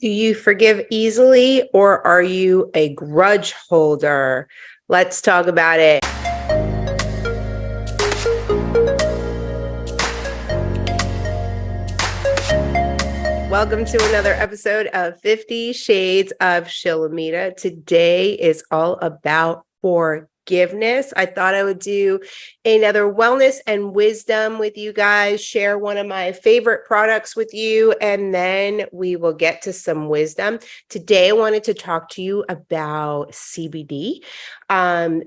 Do you forgive easily or are you a grudge holder? Let's talk about it. Welcome to another episode of 50 Shades of Shilamida. Today is all about forgiveness. I thought I would do another wellness and wisdom with you guys, share one of my favorite products with you, and then we will get to some wisdom. Today, I wanted to talk to you about CBD.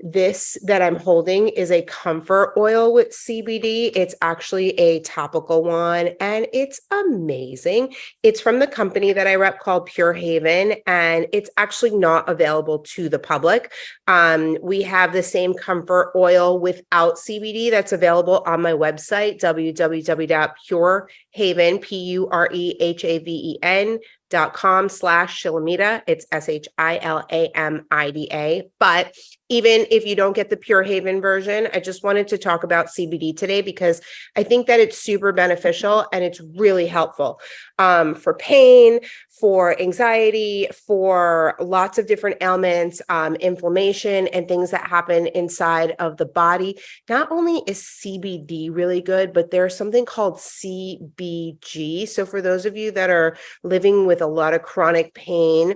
This that I'm holding is a comfort oil with CBD. It's actually a topical one, and it's amazing. It's from the company that I rep called Pure Haven, and it's actually not available to the public. We have the same comfort oil without CBD that's available on my website, www.purehaven.com/Shilamida. It's Shilamida. But even if you don't get the Pure Haven version, I just wanted to talk about CBD today because I think that it's super beneficial and it's really helpful for pain, for anxiety, for lots of different ailments, inflammation, and things that happen inside of the body. Not only is CBD really good, but there's something called CBG. So for those of you that are living with a lot of chronic pain,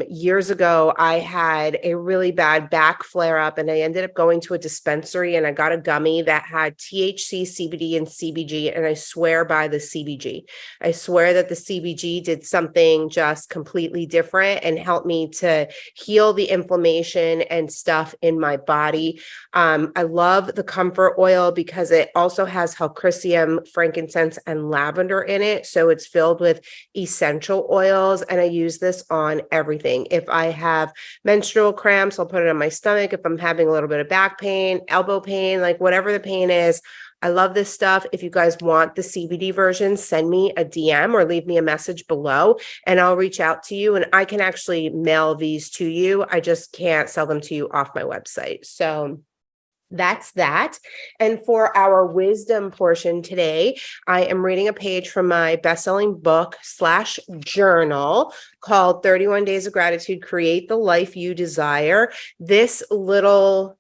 years ago, I had a really bad back flare up and I ended up going to a dispensary and I got a gummy that had THC, CBD, and CBG. And I swear by the CBG. I swear that the CBG did something just completely different and helped me to heal the inflammation and stuff in my body. I love the comfort oil because it also has halcricium, frankincense, and lavender in it. So it's filled with essential oils. And I use this on everything. If I have menstrual cramps, I'll put it on my stomach. If I'm having a little bit of back pain, elbow pain, like whatever the pain is, I love this stuff. If you guys want the CBD version, send me a DM or leave me a message below and I'll reach out to you and I can actually mail these to you. I just can't sell them to you off my website. So that's that. And for our wisdom portion today, I am reading a page from my best-selling book / journal called 31 Days of Gratitude, Create the Life You Desire. This little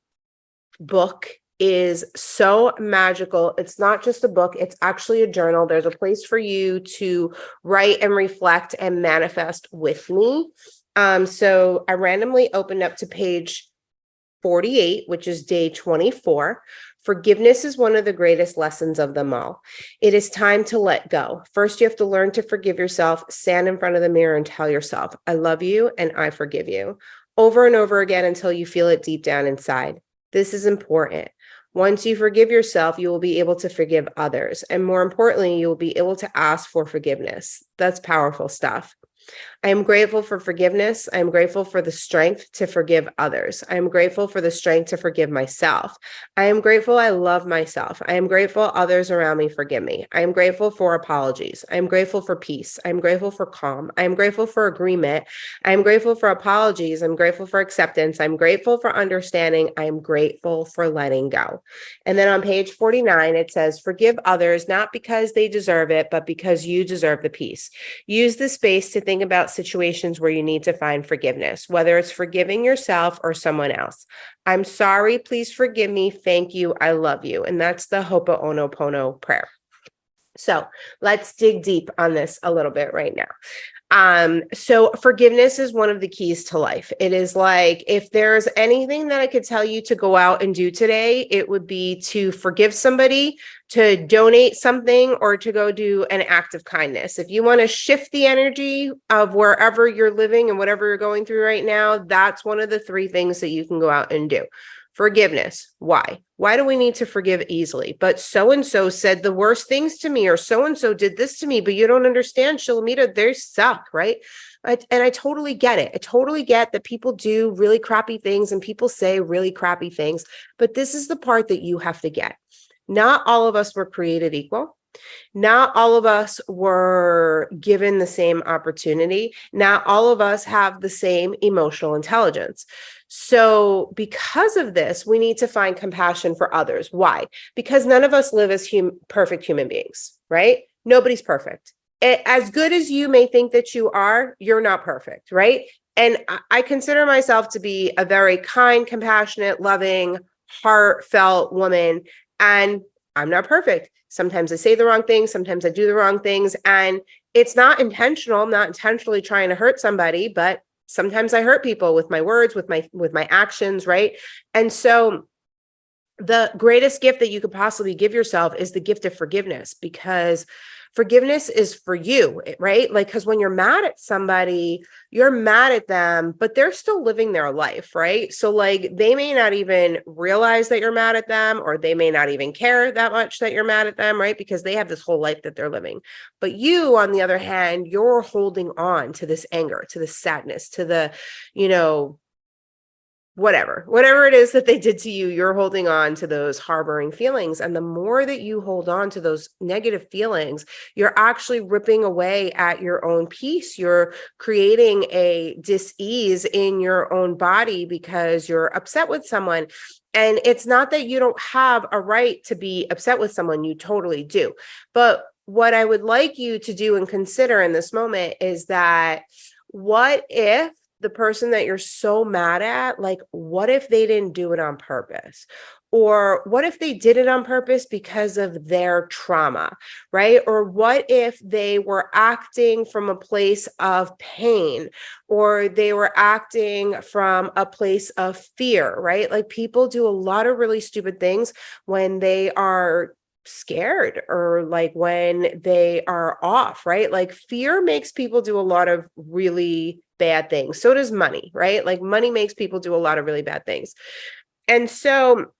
book is so magical. It's not just a book, it's actually a journal. There's a place for you to write and reflect and manifest with me. So I randomly opened up to page 48, which is day 24. Forgiveness is one of the greatest lessons of them all. It is time to let go. First, you have to learn to forgive yourself. Stand in front of the mirror and tell yourself, I love you and I forgive you. Over and over again until you feel it deep down inside. This is important. Once you forgive yourself, you will be able to forgive others. And more importantly, you will be able to ask for forgiveness. That's powerful stuff. I am grateful for forgiveness. I am grateful for the strength to forgive others. I am grateful for the strength to forgive myself. I am grateful I love myself. I am grateful others around me forgive me. I am grateful for apologies. I am grateful for peace. I am grateful for calm. I am grateful for agreement. I am grateful for apologies. I'm grateful for acceptance. I'm grateful for understanding. I am grateful for letting go. And then on page 49, it says, forgive others, not because they deserve it, but because you deserve the peace. Use the space to think about situations where you need to find forgiveness, whether it's forgiving yourself or someone else. I'm sorry, please forgive me. Thank you. I love you. And that's the Ho'oponopono prayer. So let's dig deep on this a little bit right now. So forgiveness is one of the keys to life. It is like, if there's anything that I could tell you to go out and do today, it would be to forgive somebody, to donate something, or to go do an act of kindness. If you want to shift the energy of wherever you're living and whatever you're going through right now, that's one of the 3 things that you can go out and do. Forgiveness. Why? Why do we need to forgive easily? But so-and-so said the worst things to me, or so-and-so did this to me, but you don't understand, Shilamida, they suck, right? And I totally get it. I totally get that people do really crappy things and people say really crappy things, but this is the part that you have to get. Not all of us were created equal. Not all of us were given the same opportunity. Not all of us have the same emotional intelligence. So because of this, we need to find compassion for others. Why? Because none of us live as perfect human beings, right? Nobody's perfect. as good as you may think that you are, you're not perfect, right? And I consider myself to be a very kind, compassionate, loving, heartfelt woman. And I'm not perfect. Sometimes I say the wrong things. Sometimes I do the wrong things. And it's not intentional. I'm not intentionally trying to hurt somebody, but sometimes I hurt people with my words, with my actions, right? And so the greatest gift that you could possibly give yourself is the gift of forgiveness, because forgiveness is for you, right? Like, because when you're mad at somebody, you're mad at them, but they're still living their life, right? So like, they may not even realize that you're mad at them, or they may not even care that much that you're mad at them, right? Because they have this whole life that they're living. But you, on the other hand, you're holding on to this anger, to the sadness, to the, whatever it is that they did to you, you're holding on to those harboring feelings. And the more that you hold on to those negative feelings, you're actually ripping away at your own peace. You're creating a dis-ease in your own body because you're upset with someone. And it's not that you don't have a right to be upset with someone, you totally do. But what I would like you to do and consider in this moment is that, what if the person that you're so mad at, like, what if they didn't do it on purpose? Or what if they did it on purpose because of their trauma, right? Or what if they were acting from a place of pain, or they were acting from a place of fear, right? Like, people do a lot of really stupid things when they are scared, or like when they are off, right? Like, fear makes people do a lot of really bad things. So does money, right? Like, money makes people do a lot of really bad things. And so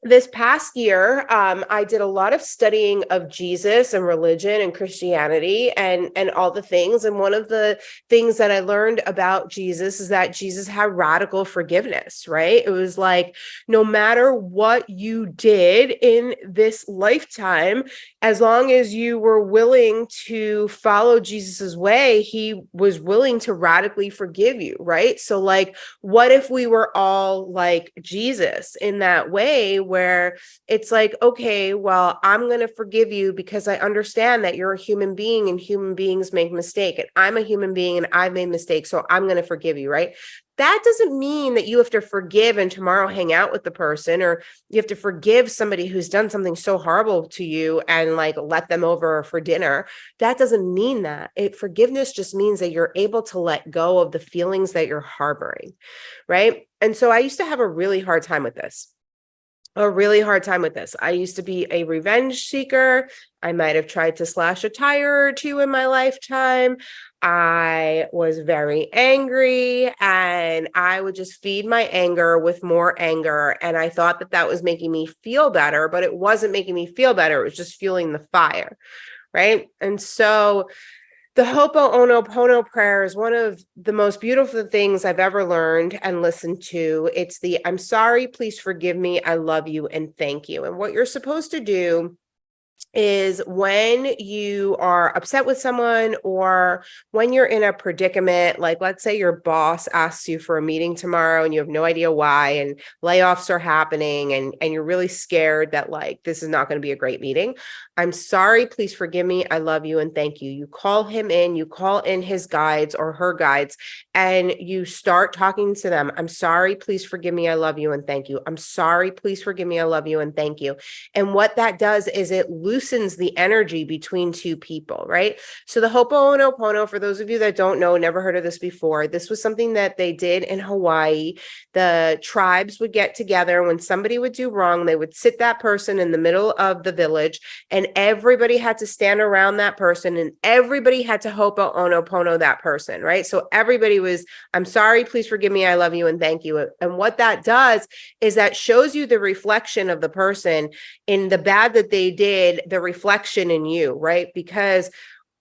this past year, I did a lot of studying of Jesus and religion and Christianity and all the things. And one of the things that I learned about Jesus is that Jesus had radical forgiveness, right? It was like, no matter what you did in this lifetime, as long as you were willing to follow Jesus's way, he was willing to radically forgive you, right? So like, what if we were all like Jesus in that way, where it's like, okay, well, I'm going to forgive you because I understand that you're a human being and human beings make mistakes, and I'm a human being and I've made mistakes, so I'm going to forgive you, right? That doesn't mean that you have to forgive and tomorrow hang out with the person, or you have to forgive somebody who's done something so horrible to you and like let them over for dinner. That doesn't mean that. Forgiveness just means that you're able to let go of the feelings that you're harboring, right? And so I used to have a really hard time with this. I used to be a revenge seeker. I might have tried to slash a tire or two in my lifetime. I was very angry, and I would just feed my anger with more anger. And I thought that that was making me feel better, but it wasn't making me feel better. It was just fueling the fire, right? And so the Ho'oponopono prayer is one of the most beautiful things I've ever learned and listened to. It's the, I'm sorry, please forgive me, I love you, and thank you. And what you're supposed to do is, when you are upset with someone, or when you're in a predicament, like let's say your boss asks you for a meeting tomorrow and you have no idea why, and layoffs are happening, and you're really scared that like this is not going to be a great meeting. I'm sorry, please forgive me, I love you, and thank you. You call him in, you call in his guides or her guides, and you start talking to them. I'm sorry, please forgive me, I love you, and thank you. I'm sorry, please forgive me, I love you, and thank you. And what that does is it loosens the energy between two people, right? So the Ho'oponopono, for those of you that don't know, never heard of this before, this was something that they did in Hawaii. The tribes would get together. When somebody would do wrong, they would sit that person in the middle of the village, and everybody had to stand around that person, and everybody had to Ho'oponopono that person, right? So everybody was, I'm sorry, please forgive me, I love you, and thank you. And what that does is that shows you the reflection of the person in the bad that they did, the reflection in you, right? Because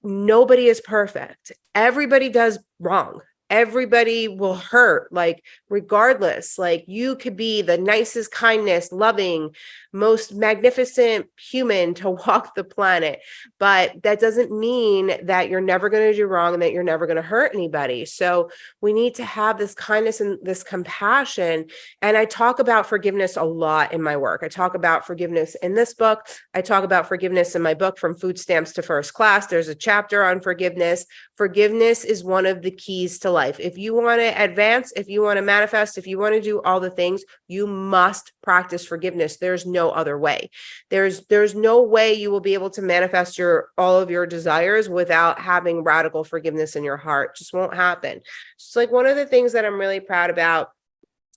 nobody is perfect. Everybody does wrong. Everybody will hurt, like regardless, like you could be the nicest, kindness, loving, most magnificent human to walk the planet. But that doesn't mean that you're never going to do wrong and that you're never going to hurt anybody. So we need to have this kindness and this compassion. And I talk about forgiveness a lot in my work. I talk about forgiveness in this book. I talk about forgiveness in my book, From Food Stamps to First Class. There's a chapter on forgiveness. Forgiveness is one of the keys to life. If you want to advance, if you want to manifest, if you want to do all the things, you must practice forgiveness. There's no other way. There's no way you will be able to manifest all of your desires without having radical forgiveness in your heart. It just won't happen. It's like one of the things that I'm really proud about.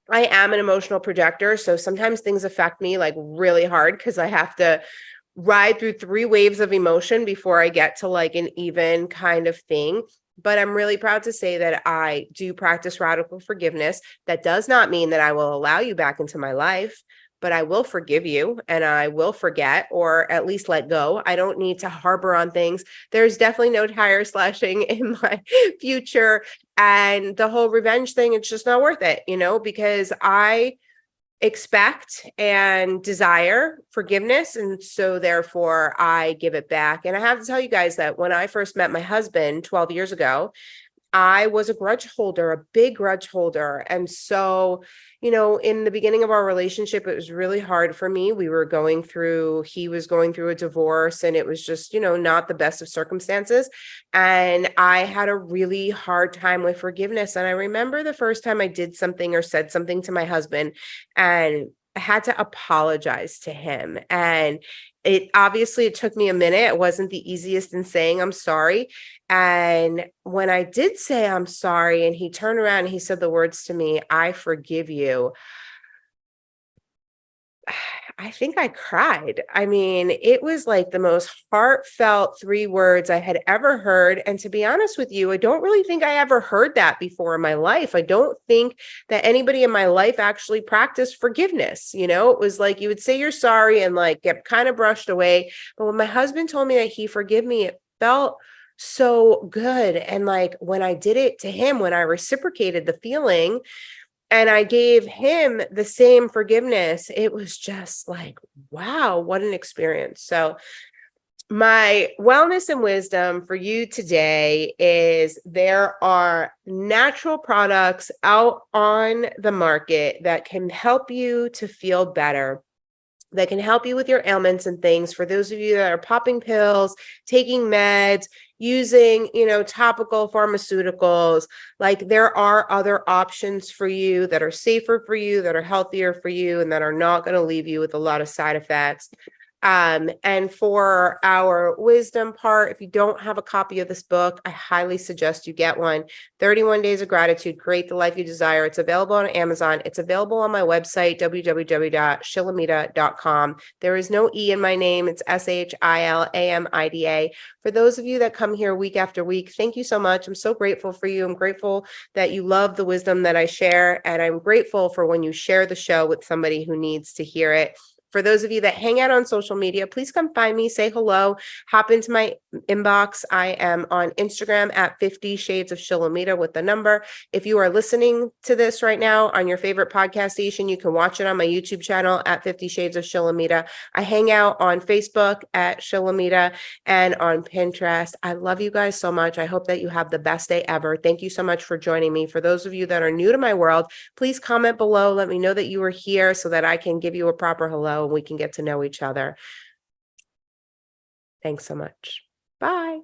I am an emotional projector, so sometimes things affect me like really hard because I have to ride through 3 waves of emotion before I get to like an even kind of thing. But I'm really proud to say that I do practice radical forgiveness. That does not mean that I will allow you back into my life, but I will forgive you and I will forget, or at least let go. I don't need to harbor on things. There's definitely no tire slashing in my future. And the whole revenge thing, it's just not worth it, because I expect and desire forgiveness. And so therefore I give it back. And I have to tell you guys that when I first met my husband 12 years ago, I was a grudge holder, a big grudge holder. And so, in the beginning of our relationship, it was really hard for me. He was going through a divorce, and it was just, not the best of circumstances. And I had a really hard time with forgiveness. And I remember the first time I did something or said something to my husband, and I had to apologize to him. And it took me a minute. It wasn't the easiest in saying I'm sorry. And when I did say I'm sorry, and he turned around and he said the words to me, "I forgive you," I think I cried. I mean, it was like the most heartfelt 3 words I had ever heard. And to be honest with you, I don't really think I ever heard that before in my life. I don't think that anybody in my life actually practiced forgiveness. It was like you would say you're sorry and like get kind of brushed away. But when my husband told me that he forgave me, it felt so good. And like when I did it to him, when I reciprocated the feeling, and I gave him the same forgiveness, it was just like, wow, what an experience. So my wellness and wisdom for you today is there are natural products out on the market that can help you to feel better, that can help you with your ailments and things. For those of you that are popping pills, taking meds, using, topical pharmaceuticals, like there are other options for you that are safer for you, that are healthier for you, and that are not going to leave you with a lot of side effects. And for our wisdom part, if you don't have a copy of this book, I highly suggest you get one. 31 Days of Gratitude, Create the Life You Desire. It's available on Amazon. It's available on my website, www.shilamida.com. There is no E in my name. It's SHILAMIDA. For those of you that come here week after week, thank you so much. I'm so grateful for you. I'm grateful that you love the wisdom that I share. And I'm grateful for when you share the show with somebody who needs to hear it. For those of you that hang out on social media, please come find me, say hello, hop into my inbox. I am on Instagram at 50 Shades of Shilamida with the number. If you are listening to this right now on your favorite podcast station, you can watch it on my YouTube channel at 50 Shades of Shilamida. I hang out on Facebook at Shilamida and on Pinterest. I love you guys so much. I hope that you have the best day ever. Thank you so much for joining me. For those of you that are new to my world, please comment below. Let me know that you are here so that I can give you a proper hello and we can get to know each other. Thanks so much. Bye.